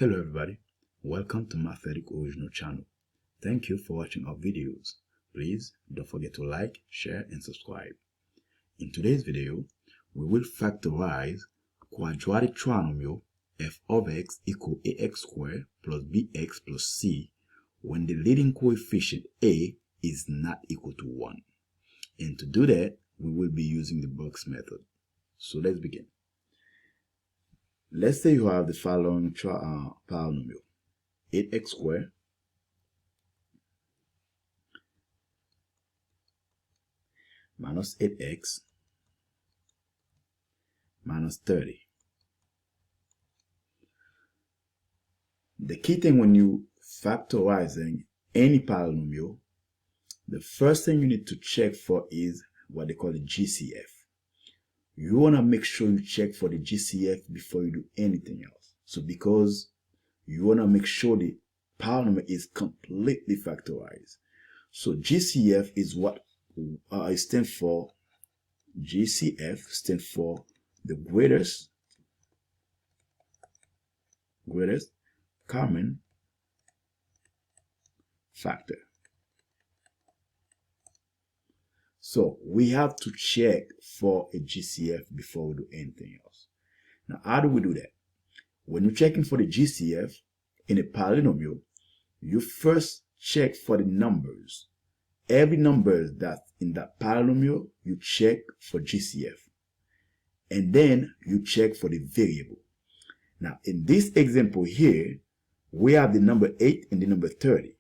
Hello everybody, welcome to Mathethics original channel. Thank you for watching our videos. Please don't forget to like, share and subscribe. In today's video, we will factorize quadratic trinomial f of x equal ax squared plus bx plus c when the leading coefficient a is not equal to 1. And to do that, we will be using the box method. So let's begin. Let's say you have the following polynomial: 8x squared minus 8x minus 30. The key thing when you factorizing any polynomial, the first thing you need to check for is what they call the GCF. You want to make sure you check for the GCF before you do anything else. So because you want to make sure the polynomial is completely factorized. So GCF is what it stands for. GCF stands for the greatest common factor. So we have to check for a GCF before we do anything else. Now, how do we do that? When you're checking for the GCF in a polynomial, you first check for the numbers. Every number that's in that polynomial, you check for GCF. And then you check for the variable. Now, in this example here, we have the number 8 and the number 30.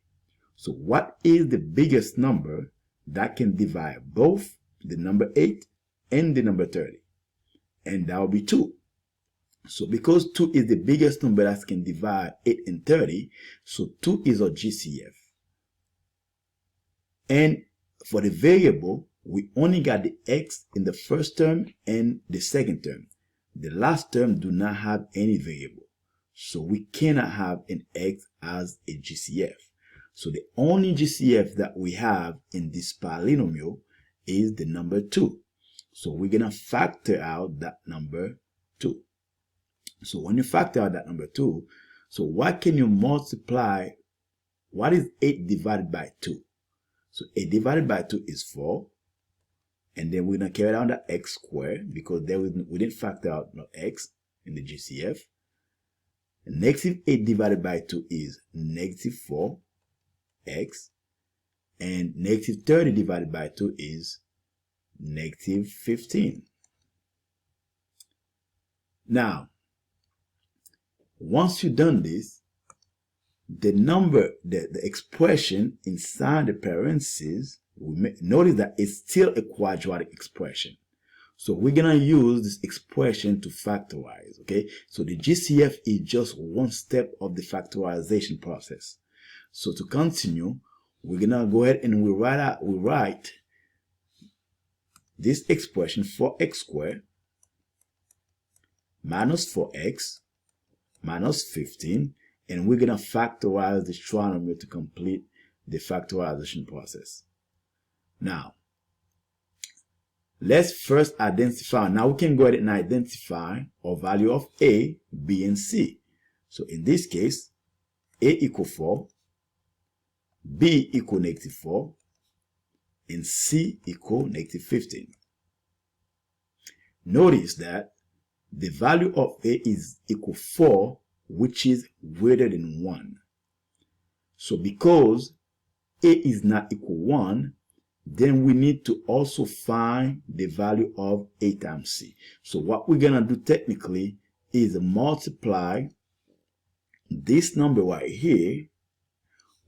So what is the biggest number that can divide both the number 8 and the number 30? And that will be 2. So because 2 is the biggest number that can divide 8 and 30, so 2 is our GCF. And for the variable, we only got the x in the first term and the second term. The last term do not have any variable. So we cannot have an x as a GCF. So the only GCF that we have in this polynomial is the number 2. So we're going to factor out that number 2. So when you factor out that number 2, so what can you multiply? What is 8 divided by 2? So 8 divided by 2 is 4. And then we're going to carry down the x squared because there we didn't factor out no x in the GCF. Negative 8 divided by 2 is negative 4. X, and negative 30 divided by 2 is negative 15. Now, once you've done this, the number, the expression inside the parentheses, notice that it's still a quadratic expression. So we're going to use this expression to factorize, okay? So the GCF is just one step of the factorization process. So to continue, we're gonna go ahead and we write this expression 4x squared minus 4x minus 15, and we're gonna factorize the trinomial to complete the factorization process. Now, let's first identify. Now we can go ahead and identify our value of a, b, and c. So in this case, a equal 4. B equal negative 4 and C equal negative 15. Notice that the value of A is equal 4, which is greater than 1. So because A is not equal 1, then we need to also find the value of A times C. So what we're going to do technically is multiply this number right here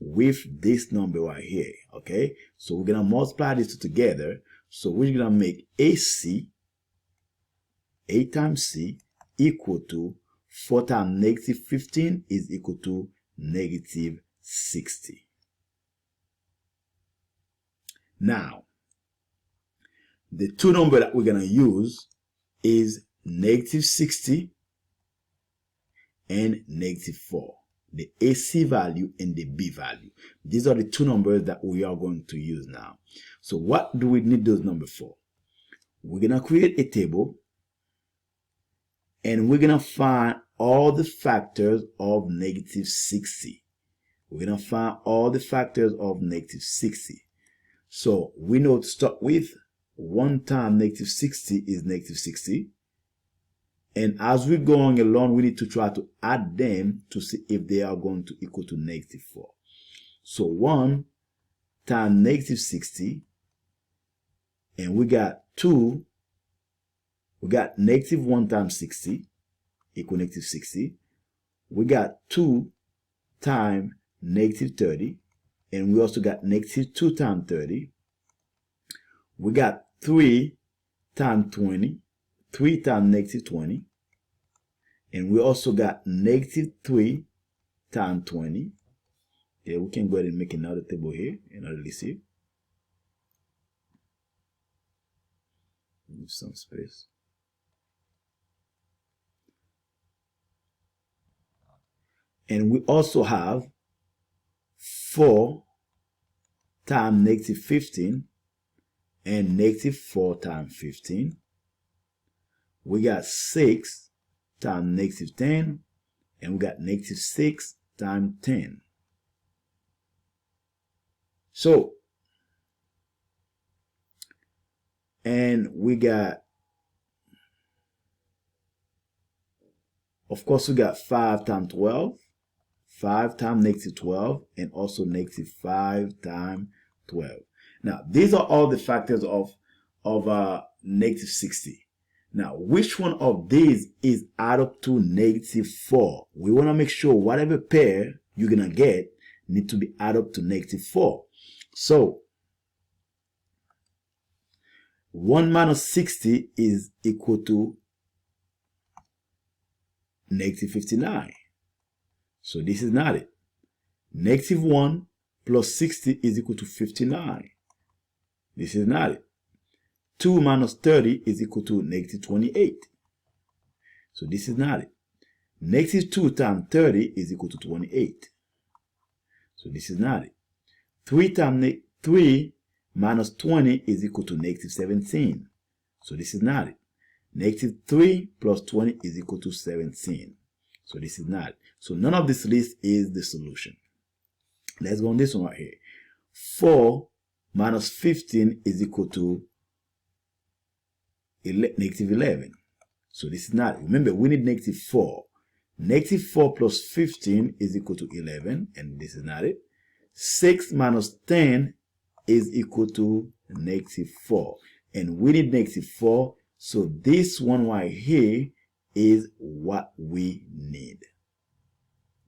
with this number right here, okay? So we're going to multiply these two together. So we're going to make AC, A times C, equal to 4 times negative 15 is equal to negative 60. Now, the two numbers that we're going to use is negative 60 and negative 4. The AC value and the B value. These are the two numbers that we are going to use now. So what do we need those numbers for? We're going to create a table and we're going to find all the factors of negative 60. We're going to find all the factors of negative 60. So we know to start with, 1 times negative 60 is negative 60. And as we're going along, we need to try to add them to see if they are going to equal to negative 4. So 1 times negative 60, and we got 2. We got negative 1 times 60 equal negative 60. We got 2 times negative 30, and we also got negative 2 times 30. We got 3 times 20, 3 times negative 20, and we also got negative 3 times 20. Yeah, we can go ahead and make another table here, another list here. Leave some space. And we also have 4 times negative 15 and negative 4 times 15. We got 6 times negative 10, and we got negative 6 times 10. So, and we got, of course, we got 5 times 12, 5 times negative 12, and also negative 5 times 12. Now, these are all the factors of negative 60. Now, which one of these is add up to negative 4? We want to make sure whatever pair you're going to get need to be add up to negative 4. So, 1 minus 60 is equal to negative 59. So this is not it. Negative 1 plus 60 is equal to 59. This is not it. 2 minus 30 is equal to negative 28. So this is not it. Negative 2 times 30 is equal to 28. So this is not it. 3 minus 20 is equal to negative 17. So this is not it. Negative 3 plus 20 is equal to 17. So this is not it. So none of this list is the solution. Let's go on this one right here. 4 minus 15 is equal to negative 11. So this is not it. Remember, we need negative 4. Negative 4 plus 15 is equal to 11, and this is not it. 6 minus 10 is equal to negative 4. And we need negative 4, so this one right here is what we need.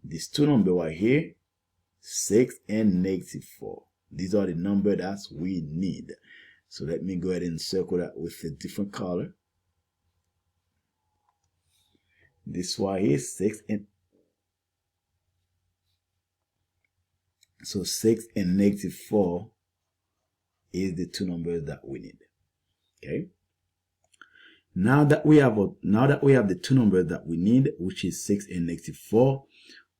These two numbers right here, 6 and negative 4. These are the numbers that we need. So let me go ahead and circle that with a different color. This one here, 6 and so 6 and negative 4 is the two numbers that we need. Okay. Now that we have the two numbers that we need, which is 6 and negative 4,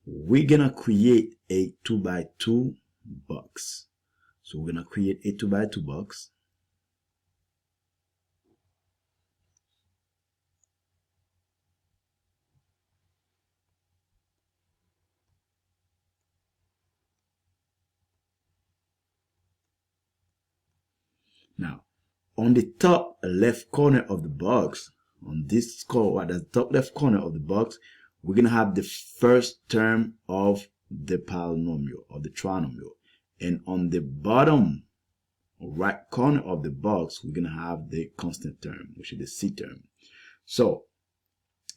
we're gonna create a 2 by 2 box. So we're gonna create a 2 by 2 box. Now, on the top left corner of the box, on this score at the top left corner of the box, we're going to have the first term of the polynomial, or the trinomial. And on the bottom right corner of the box, we're going to have the constant term, which is the C term. So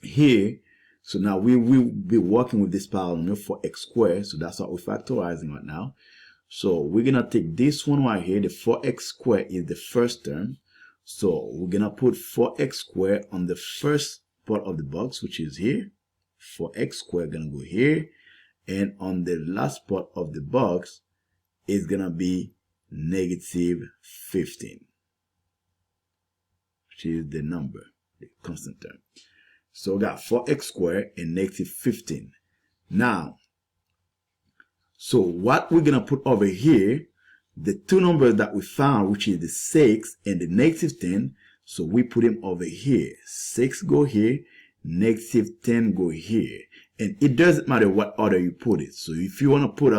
here, so now we will be working with this polynomial for x squared. So that's what we're factorizing right now. So we're going to take this one right here. The 4x squared is the first term. So we're going to put 4x squared on the first part of the box, which is here. 4x squared going to go here. And on the last part of the box is going to be negative 15, which is the number, the constant term. So we got 4x squared and negative 15. Now, so what we're going to put over here, the two numbers that we found, which is the 6 and the negative 10, so we put them over here. 6 go here, negative 10 go here. And it doesn't matter what order you put it. So if you want to put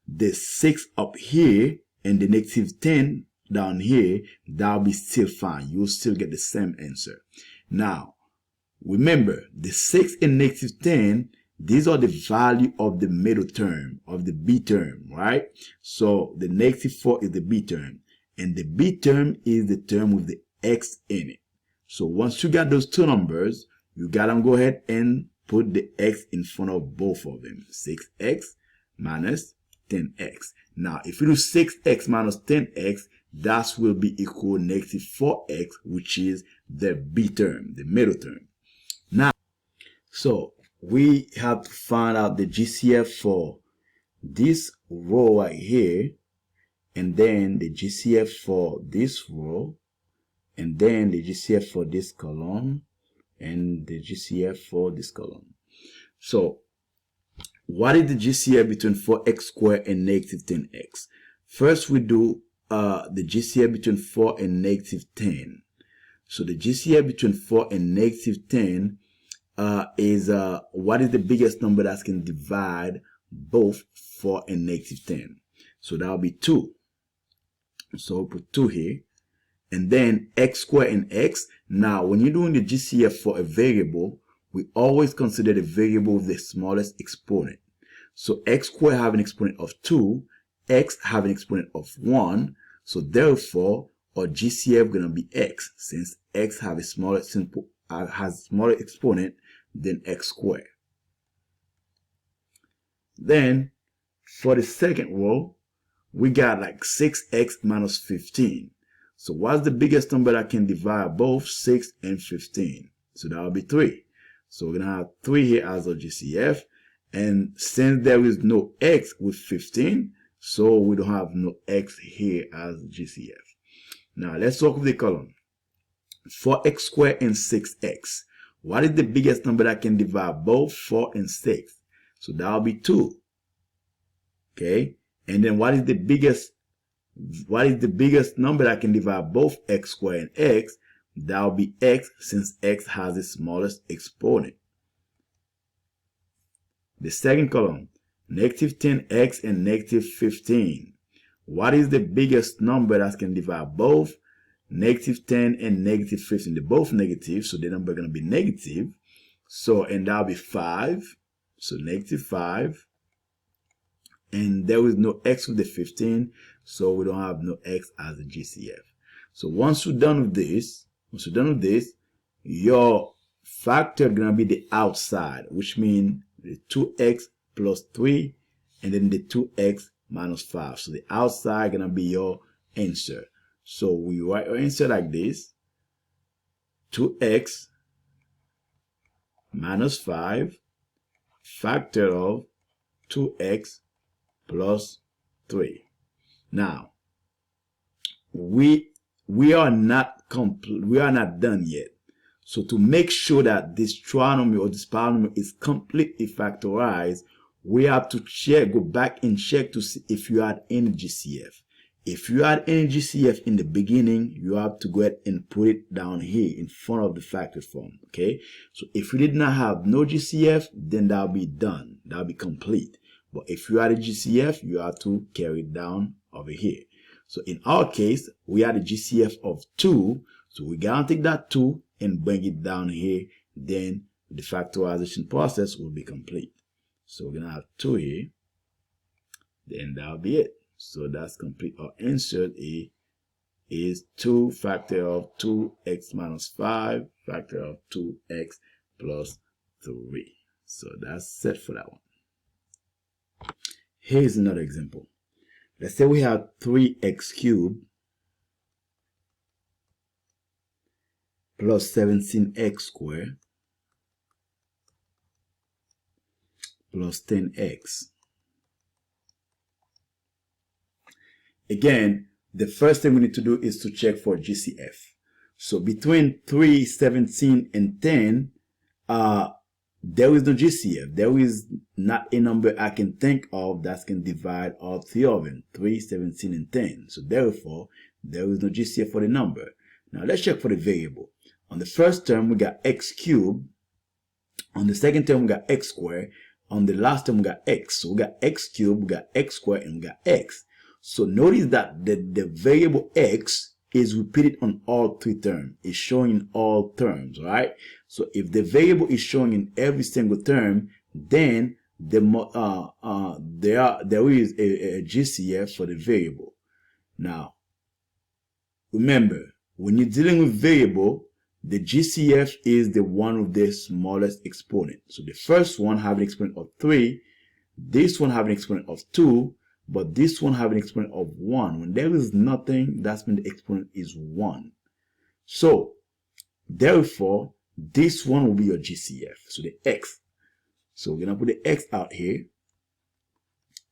the 6 up here and the negative 10 down here, that'll be still fine. You'll still get the same answer. Now, remember, the 6 and negative 10, these are the value of the middle term, of the B term, right? So the negative 4 is the B term. And the B term is the term with the X in it. So once you got those two numbers, you gotta go ahead and put the X in front of both of them. 6X minus 10X. Now, if you do 6X minus 10X, that will be equal negative 4X, which is the B term, the middle term. Now, so we have to find out the GCF for this row right here, and then the GCF for this row, and then the GCF for this column, and the GCF for this column. So, what is the GCF between 4x squared and negative 10x? First, we do the GCF between 4 and negative 10. So, the GCF between 4 and negative 10 is what is the biggest number that can divide both 4 and negative 10. So, that will be 2. So, we'll put 2 here. And then x squared and x. Now, when you're doing the GCF for a variable, we always consider the variable with the smallest exponent. So x squared have an exponent of 2, x have an exponent of 1. So therefore, our GCF gonna be x, since x have a smaller exponent than x squared. Then for the second row, we got like 6x minus 15. So what's the biggest number that can divide both 6 and 15? So that will be 3. So we're going to have 3 here as our GCF. And since there is no x with 15, so we don't have no x here as GCF. Now let's work with the column. 4x squared and 6x. What is the biggest number that can divide both 4 and 6? So that will be 2. Okay. And then what is the biggest number that can divide both x squared and x? That will be x, since x has the smallest exponent. The second column, negative 10x and negative 15. What is the biggest number that can divide both negative 10 and negative 15? They're both negative, so the number is going to be negative. So, and that will be 5. So negative 5. And there is no x with the 15, so we don't have no x as a GCF. So once you're done with this, your factor is going to be the outside, which means the 2x plus 3, and then the 2x minus 5. So the outside is going to be your answer. So we write our answer like this: 2x minus 5 factor of 2x plus 3. Now, we are not done yet. So to make sure that this trinomial or this polynomial is completely factorized, we have to go back and check to see if you had any GCF. If you had any GCF in the beginning, you have to go ahead and put it down here in front of the factor form. Okay. So if you did not have no GCF, then that'll be done. That'll be complete. But if you had a GCF, you have to carry it down over here. So in our case, we had a GCF of 2. So we gotta take that 2 and bring it down here. Then the factorization process will be complete. So we're gonna have 2 here. Then that'll be it. So that's complete. Our answer is 2 factor of 2x minus 5 factor of 2x plus 3. So that's set for that one. Here's another example. Let's say we have 3x cubed plus 17x squared plus 10x. Again, the first thing we need to do is to check for GCF. So between 3, 17, and 10, there is no GCF. There is not a number I can think of that can divide all 3 of them, 3, 17, and 10. So therefore, there is no GCF for the number. Now let's check for the variable. On the first term, we got x cubed On the second term, we got x squared. On the last term, we got x. So we got x cubed, we got x squared, and we got x. So notice that the variable x is repeated on all three terms. It's showing in all terms, right? So if the variable is showing in every single term, then there is a GCF for the variable. Now, remember, when you're dealing with variable, the GCF is the one with the smallest exponent. So the first one have an exponent of 3, this one have an exponent of 2, but this one have an exponent of 1. When there is nothing, that's when the exponent is 1. So, therefore, this one will be your GCF. So the x. So we're going to put the x out here,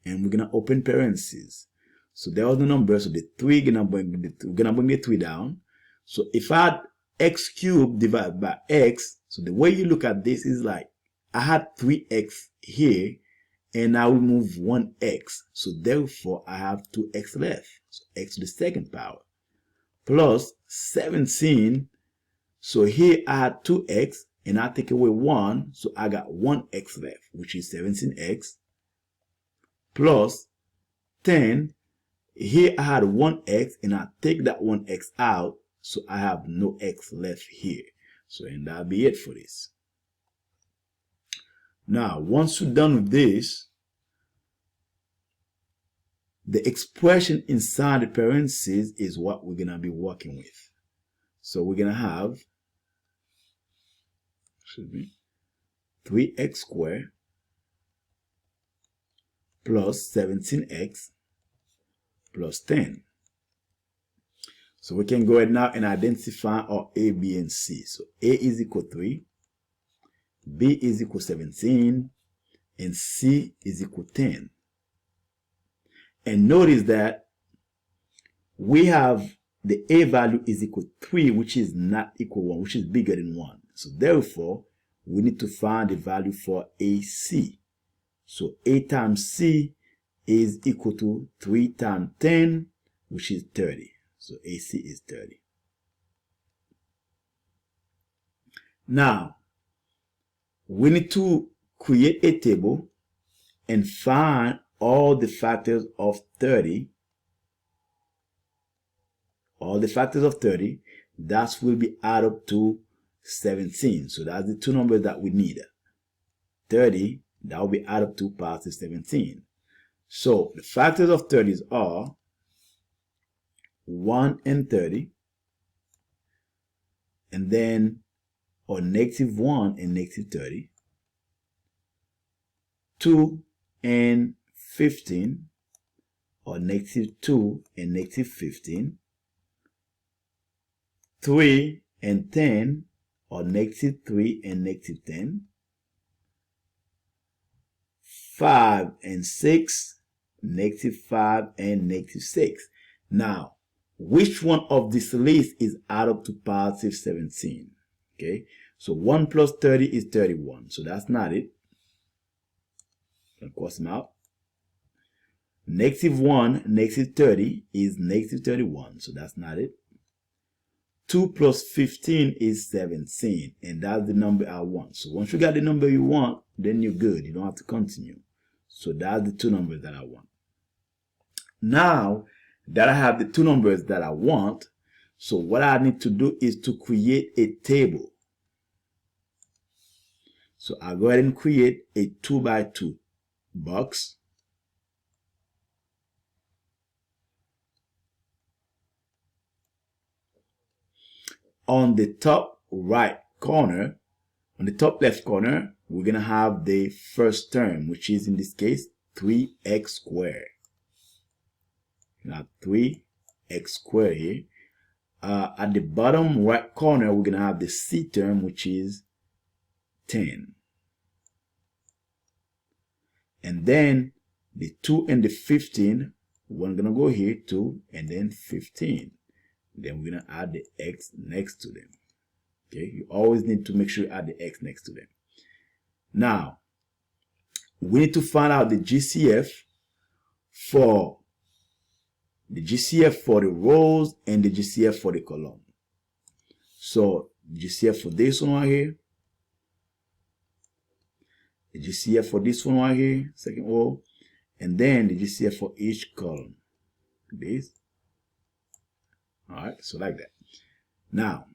and we're going to open parentheses. So there was the number, so the 3, we're going to bring the 3 down. So if I had x cubed divided by x, so the way you look at this is like, I had 3x here, and I will move 1x. So therefore, I have 2x left. So x to the second power. Plus 17. So here I had 2x, and I take away 1. So I got 1x left, which is 17x. Plus 10. Here I had 1x, and I take that 1x out. So I have no x left here. So, and that'll be it for this. Now, once you're done with this, the expression inside the parentheses is what we're going to be working with. So we're going to have, 3x squared plus 17x plus 10. So we can go ahead now and identify our A, B, and C. So A is equal 3, B is equal 17, and C is equal 10. And notice that we have the A value is equal 3, which is not equal 1, which is bigger than 1. So therefore, we need to find the value for AC. So A times C is equal to 3 times 10, which is 30. So AC is 30. Now, we need to create a table and find all the factors of 30. All the factors of 30, that will be added up to 17. So that's the two numbers that we need. 30, that will be added up to positive 17. So the factors of 30 are 1 and 30, and then or negative 1 and negative 30, 2 and 15, or negative 2 and negative 15, 3 and 10, or negative 3 and negative 10, 5 and 6, negative 5 and negative 6. Now, which one of this list is add up to positive 17? Okay, so 1 plus 30 is 31. So that's not it. I'll cross them out. Negative 1, negative 30 is negative 31. So that's not it. 2 plus 15 is 17. And that's the number I want. So once you got the number you want, then you're good. You don't have to continue. So that's the two numbers that I want. Now that I have the two numbers that I want, so what I need to do is to create a table. So I'll go ahead and create a 2 by 2 box. On the top right corner, on the top left corner, we're going to have the first term, which is in this case 3x squared. Now 3x squared here. At the bottom right corner, we're going to have the C term, which is 10. And then the 2 and the 15, we're going to go here, 2 and then 15. Then we're going to add the x next to them. Okay, you always need to make sure you add the x next to them. Now, we need to find out the GCF for the rows and the GCF for the column. So GCF for this one right here, the GCF for this one right here, second row, and then the GCF for each column. This. Alright, so like that. Now,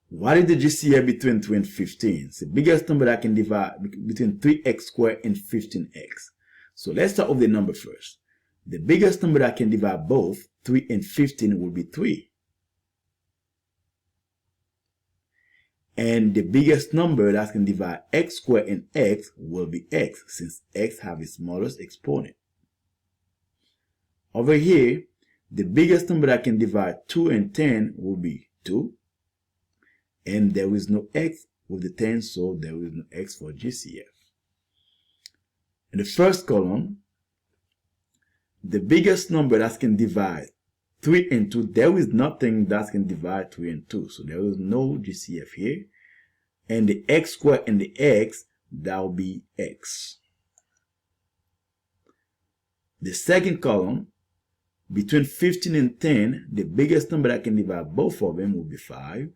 what is the GCF between 2 and 15? It's the biggest number that I can divide between 3x squared and 15x. So let's start with the number first. The biggest number that I can divide both 3 and 15 will be 3. And the biggest number that can divide x squared and x will be x, since x have its smallest exponent. Over here, the biggest number that can divide 2 and 10 will be 2. And there is no x with the 10, so there is no x for GCF. In the first column, the biggest number that can divide 3 and 2, there is nothing that can divide 3 and 2. So there is no GCF here. And the x squared and the x, that will be x. The second column, between 15 and 10, the biggest number that can divide both of them will be 5.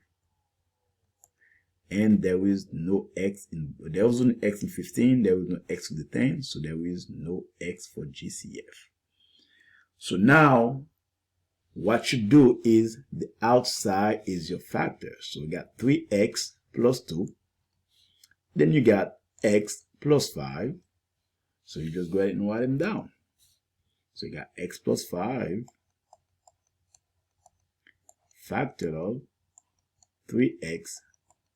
And there is no x in, there was no x in 15, there was no x with the 10, so there is no x for GCF. So now, what you do is the outside is your factor. So we got 3x plus 2. Then you got x plus 5. So you just go ahead and write them down. So you got x plus 5 factor of 3x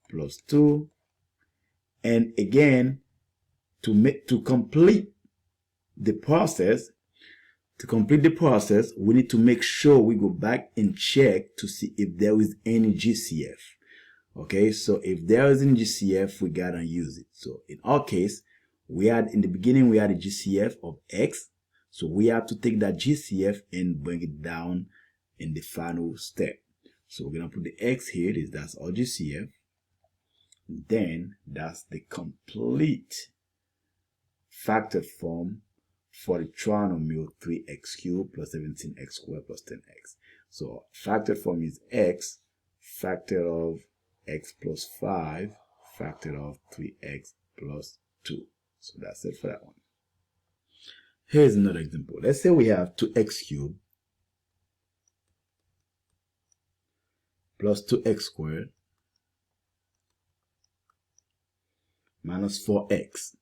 plus 2. And again, to complete the process, we need to make sure we go back and check to see if there is any GCF. Okay, so if there is any GCF, we gotta use it. So in our case, we had in the beginning we had a GCF of x, so we have to take that GCF and bring it down in the final step. So we're gonna put the x here. That's our GCF. Then that's the complete factored form for the trinomial 3x cubed plus 17x squared plus 10x. So factored form is x factor of x plus 5 factor of 3x plus 2. So that's it for that one. Here's another example. Let's say we have 2x cubed plus 2x squared minus 4x.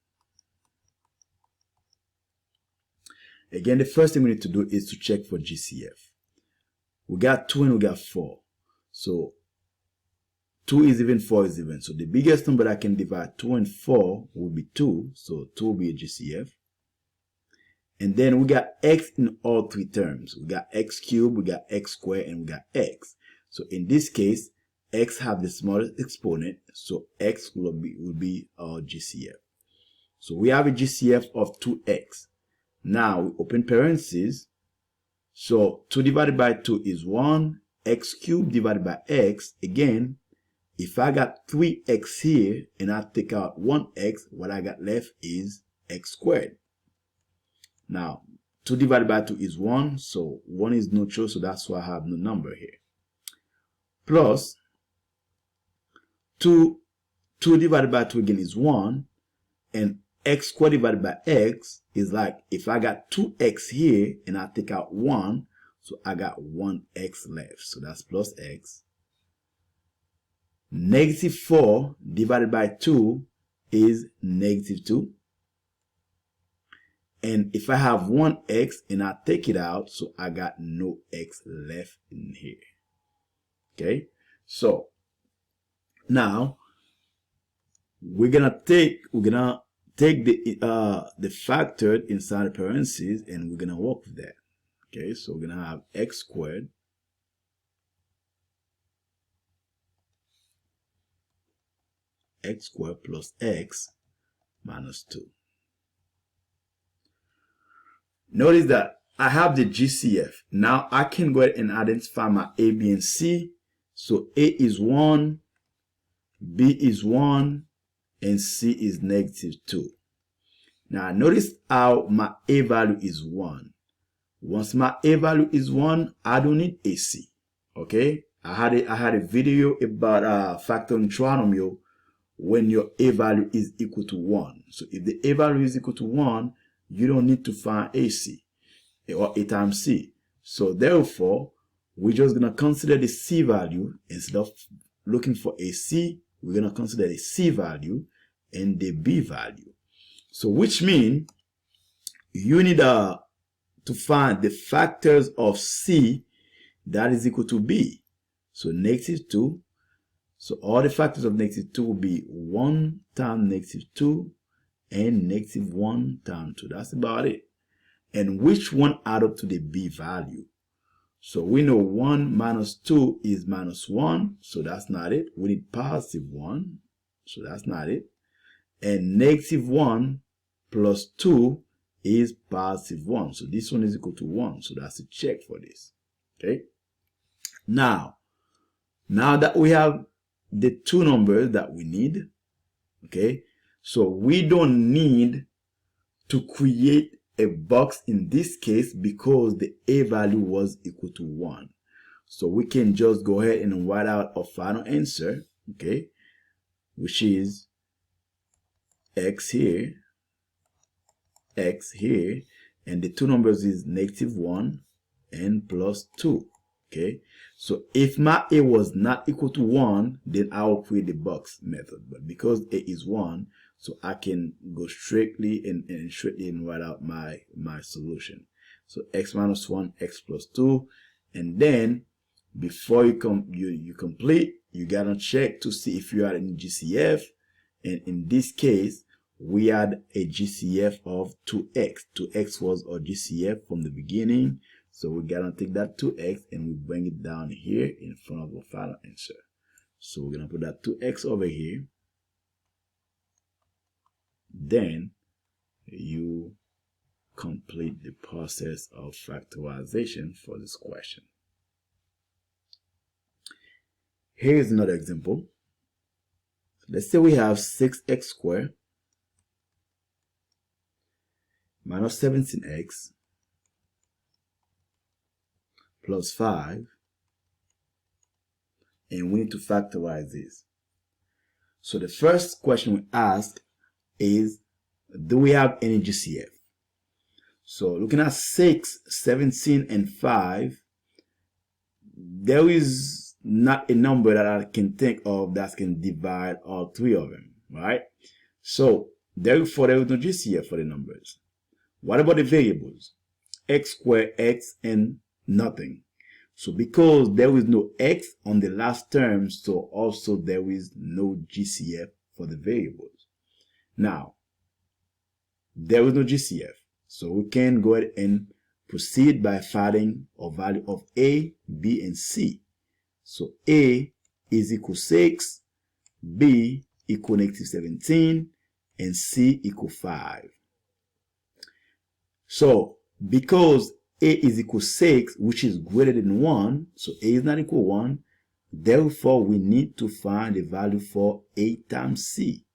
Again, the first thing we need to do is to check for GCF. We got 2 and we got 4. So 2 is even, 4 is even. So the biggest number that can divide 2 and 4 will be 2. So 2 will be a GCF. And then we got x in all three terms. We got x cubed, we got x squared, and we got x. So in this case, x have the smallest exponent. So x will be our GCF. So we have a GCF of 2x. Now we open parentheses. So 2 divided by 2 is 1. X cubed divided by x. Again, if I got 3x here and I take out 1x, what I got left is x squared. Now 2 divided by 2 is 1. So 1 is neutral, so that's why I have no number here. Plus 2 divided by 2 again is 1. And x squared divided by x is like if I got 2x here and I take out 1, so I got 1x left. So that's plus x. Negative 4 divided by 2 is negative 2. And if I have 1x and I take it out, so I got no x left in here. Okay, so now we're gonna take the factored inside the parentheses and we're gonna work with that. Okay, so we're gonna have x squared plus x minus 2. Notice that I have the GCF. Now I can go ahead and identify my A, B, and C. So A is 1, B is 1, and C is negative 2. Now notice how my A value is 1. Once my A value is 1, I don't need AC. Okay? I had a video about factoring trinomial when your a value is equal to 1. So if the a value is equal to 1, you don't need to find ac, or a times c. So therefore, we're just going to consider the c value. Instead of looking for a c, we're going to consider the c value and the b value. So which means you need to find the factors of c that is equal to b. So -2. So all the factors of -2 will be 1 times -2 and -1 times 2. That's about it. And which one add up to the b value? So we know 1 minus 2 is -1. So that's not it. We need +1. So that's not it. And -1 plus 2 is +1. So this one is equal to 1. So that's a check for this. Okay. Now that we have the two numbers that we need, okay, so we don't need to create a box in this case because the a value was equal to 1. So we can just go ahead and write out our final answer, okay, which is x here, and the two numbers is -1 and +2. Okay, so if my a was not equal to 1, then I will create the box method. But because a is 1, so I can go straightly and write out my solution. So x minus 1, x plus 2, and then before you complete, you gotta check to see if you are in GCF. And in this case, we had a GCF of 2x. 2x was our GCF from the beginning. So we gotta take that 2x and we bring it down here in front of our final answer. So we're gonna put that 2x over here. Then you complete the process of factorization for this question. Here's another example. Let's say we have 6x squared minus 17x plus 5, and we need to factorize this. So the first question we ask is, do we have any GCF? So looking at 6, 17, and 5, there is not a number that I can think of that can divide all three of them, right? So therefore, there is no GCF for the numbers. What about the variables? X squared, x, and nothing. So because there is no x on the last term, so also there is no GCF for the variables. Now, there is no GCF, so we can go ahead and proceed by finding a value of a, b, and c. So a is equal 6, b equal -17, and c equal 5. So because a is equal 6, which is greater than 1, so a is not equal 1, therefore we need to find the value for a times c.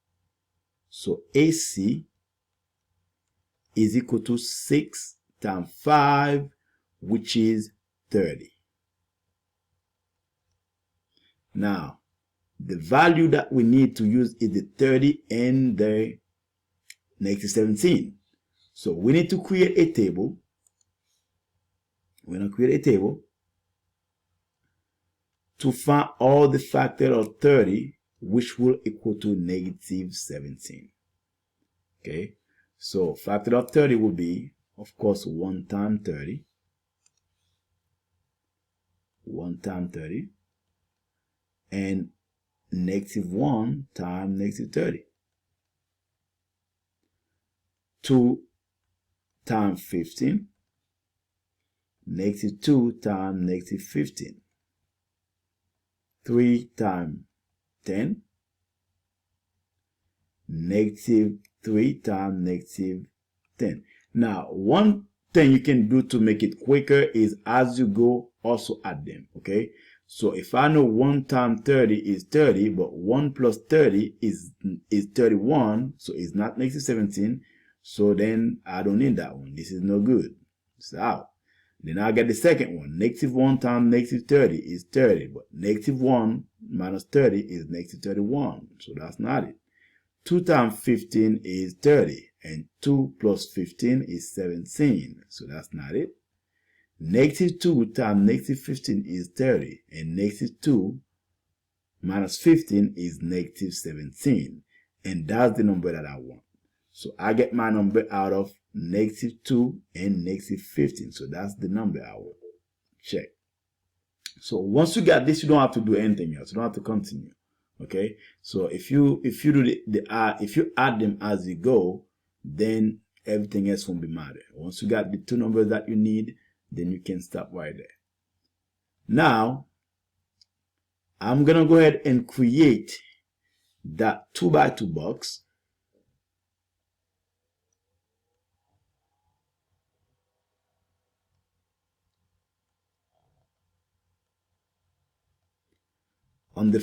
So ac is equal to 6 times 5, which is 30. Now, the value that we need to use is the 30 and the -17. So we need to create a table. We're going to create a table to find all the factors of 30, which will equal to -17. Okay, so factor of 30 will be, of course, 1 times 30. 1 times 30. And -1 times -30. 2 times 15. -2 times -15. 3 times 10. -3 times -10. Now, one thing you can do to make it quicker is as you go, also add them, okay? So if I know 1 times 30 is 30, but 1 plus 30 is 31, so it's not -17, so then I don't need that one. This is no good. It's out. Then I get the second one. Negative 1 times negative 30 is 30. But negative 1 minus 30 is negative 31. So that's not it. 2 times 15 is 30. And 2 plus 15 is 17. So that's not it. Negative 2 times negative 15 is 30. And negative 2 minus 15 is negative 17. And that's the number that I want. So I get my number out of negative 2 and negative 15. So that's the number I want. Check. So once you got this, you don't have to do anything else. You don't have to continue. Okay. So if you do if you add them as you go, then everything else won't be matter. Once you got the two numbers that you need, then you can stop right there. Now, I'm gonna go ahead and create that 2x2 box. On the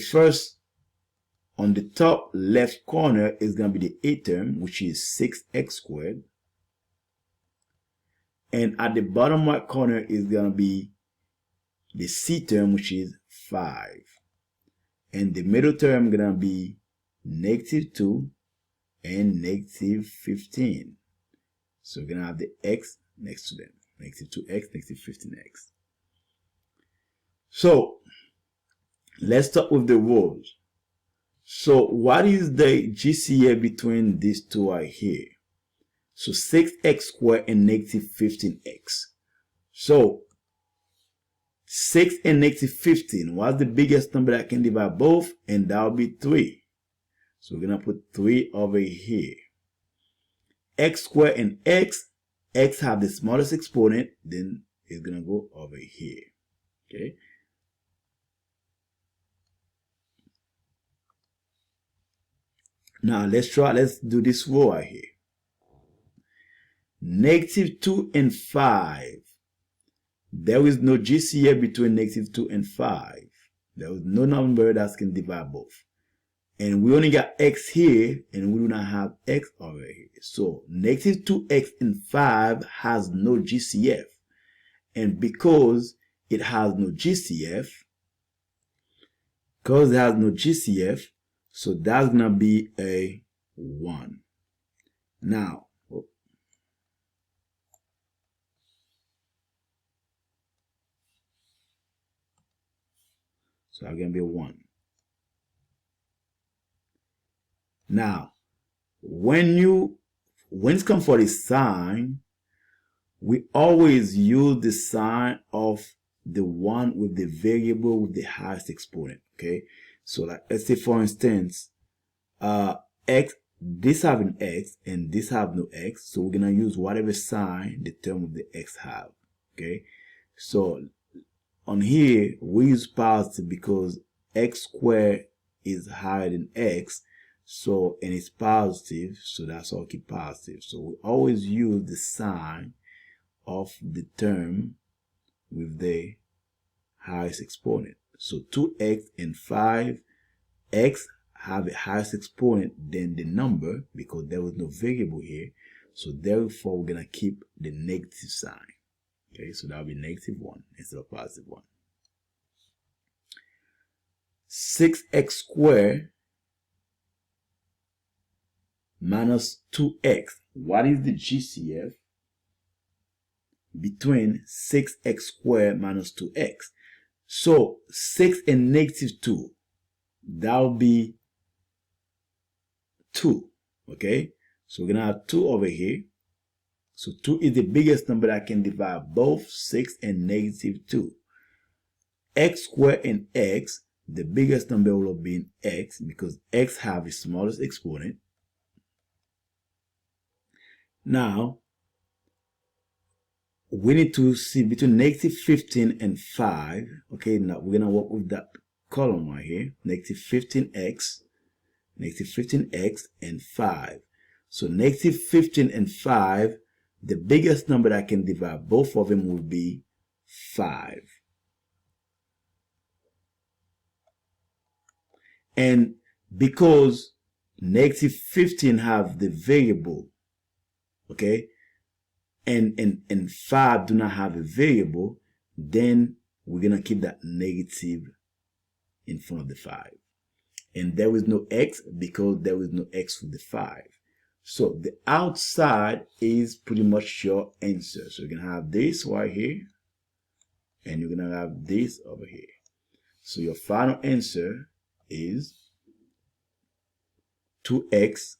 top left corner is going to be the A term, which is 6x squared. And at the bottom right corner is going to be the C term, which is 5. And the middle term going to be negative 2 and negative 15. So we're going to have the x next to them. Negative 2x, negative 15x. So let's start with the rows. So what is the GCF between these two right here? So 6x squared and negative 15x. So 6 and negative 15. What's the biggest number that can divide both? And that will be 3. So we're going to put 3 over here. X squared and x. X have the smallest exponent. Then it's going to go over here. Okay. Now let's do this row right here. Negative 2 and 5. There is no GCF between negative 2 and 5. There is no number that can divide both. And we only got x here, and we do not have x over here. So negative 2x and 5 has no GCF. And because it has no GCF, so that's going to be a 1. Now, so I'm going to be a 1. Now, when it comes for the sign, we always use the sign of the one with the variable with the highest exponent. Okay. So like, let's say for instance, x, this have an x and this have no x. So we're going to use whatever sign the term with the x have. Okay. So on here, we use positive because x squared is higher than x. So, and it's positive. So that's all keep positive. So we always use the sign of the term with the highest exponent. So 2x and 5, x have a highest exponent than the number because there was no variable here. So therefore, we're going to keep the negative sign. Okay, so that'll be negative 1 instead of positive 1. 6x squared minus 2x. What is the GCF between 6x squared minus 2x? So 6 and negative 2, that will be 2. Okay, so we're going to have 2 over here. So 2 is the biggest number that can divide both 6 and negative 2. X squared and x, the biggest number will have been x because x have the smallest exponent. Now, we need to see between negative 15 and 5. Okay, now we're going to work with that column right here. Negative 15x, and 5. So negative 15 and 5, the biggest number that can divide both of them will be 5. And because negative 15 have the variable, okay, and 5 do not have a variable, then we're going to keep that negative in front of the 5. And there is no x because there is no x with the 5. So the outside is pretty much your answer. So you're going to have this right here, and you're going to have this over here. So your final answer is 2x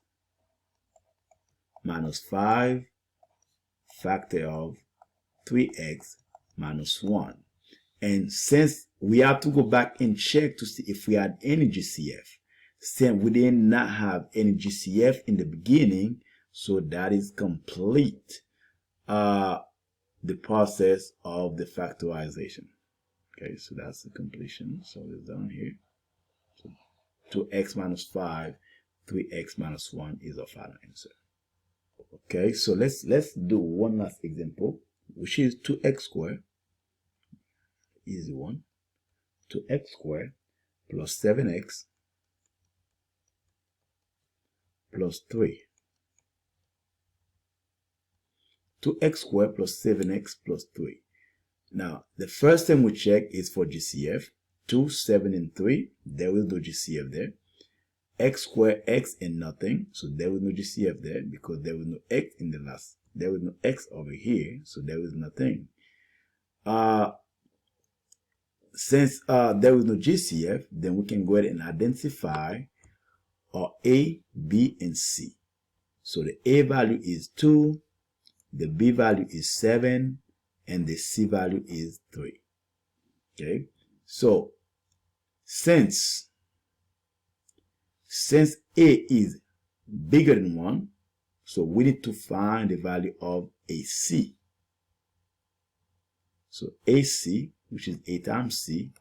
minus 5 factor of 3x minus 1. And since we have to go back and check to see if we had any GCF, since we did not have any GCF in the beginning, so that is complete the process of the factorization. Okay, so that's the completion. So it's down here. So 2x minus 5, 3x minus 1 is our final answer. Okay, so let's do one last example, which is 2x squared. Easy one. 2x squared plus 7x plus 3. 2x squared plus 7x plus 3. Now, the first thing we check is for GCF. 2, 7, and 3. There is no GCF there. X squared, x, and nothing. So there is no GCF there because there was no x in the last. There was no x over here, so there is nothing. Since there is no GCF, then we can go ahead and identify our A, B, and C. So the A value is 2, the B value is 7, and the C value is 3. Okay, so since A is bigger than 1, so we need to find the value of AC. So AC, which is A times C,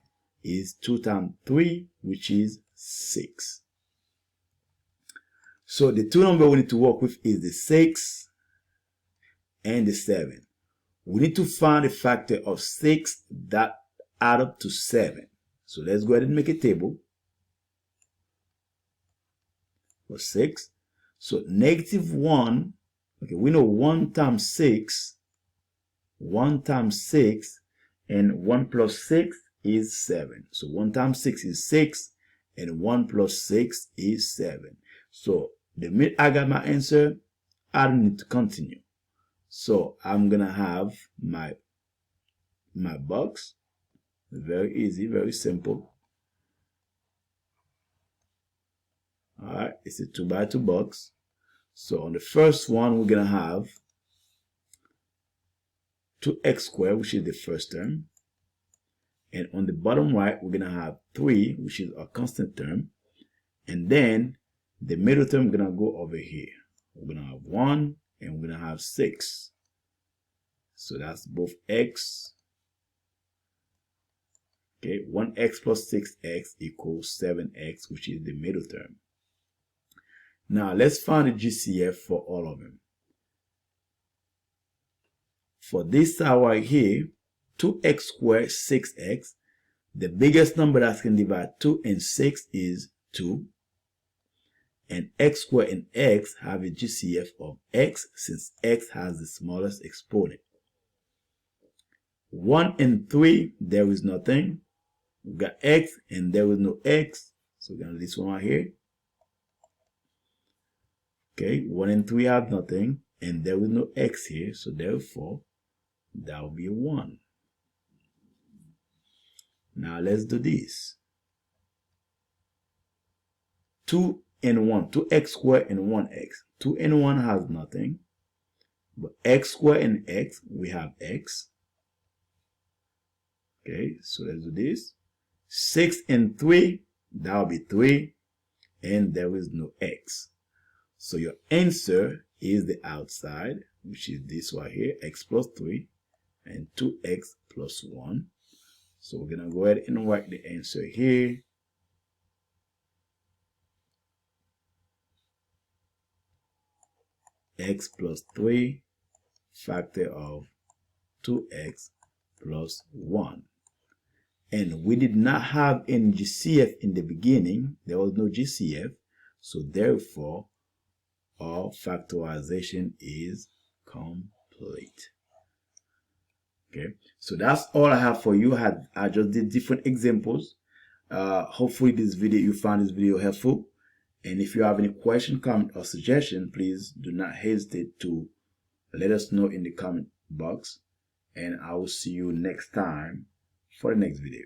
is 2 times 3, which is 6. So the two numbers we need to work with is the 6 and the 7. We need to find a factor of 6 that add up to 7. So let's go ahead and make a table for 6. So negative 1, okay, we know 1 times 6, 1 times 6, and 1 plus 6 is 7. So 1 times 6 is 6, and 1 plus 6 is 7. So the minute I got my answer, I don't need to continue. So I'm gonna have my box. Very easy, very simple. All right, it's a 2 by 2 box. So on the first one, we're gonna have 2x squared, which is the first term. And on the bottom right, we're gonna have 3, which is a constant term. And then the middle term, we're gonna go over here. We're gonna have 1, and we're gonna have 6. So that's both x. Okay, 1x plus 6x equals 7x, which is the middle term. Now let's find the GCF for all of them. For this side right here, 2x squared, 6x. The biggest number that can divide 2 and 6 is 2. And x squared and x have a GCF of x since x has the smallest exponent. 1 and 3, there is nothing. We've got x and there is no x. So we're going to this one right here. Okay, 1 and 3 have nothing. And there is no x here. So therefore, that will be a 1. Now let's do this. 2 and 1, 2x squared and 1x. 2 and 1 has nothing. But x squared and x, we have x. Okay, so let's do this. 6 and 3, that will be 3. And there is no x. So your answer is the outside, which is this right here, x plus 3 and 2x plus 1. So we're going to go ahead and write the answer here. X plus 3 factor of 2x plus 1. And we did not have any GCF in the beginning. There was no GCF. So therefore, our factorization is complete. plate. Okay, so that's all I have for you. I just did different examples. Hopefully this video, you found this video helpful. And if you have any question, comment, or suggestion, please do not hesitate to let us know in the comment box. And I will see you next time for the next video.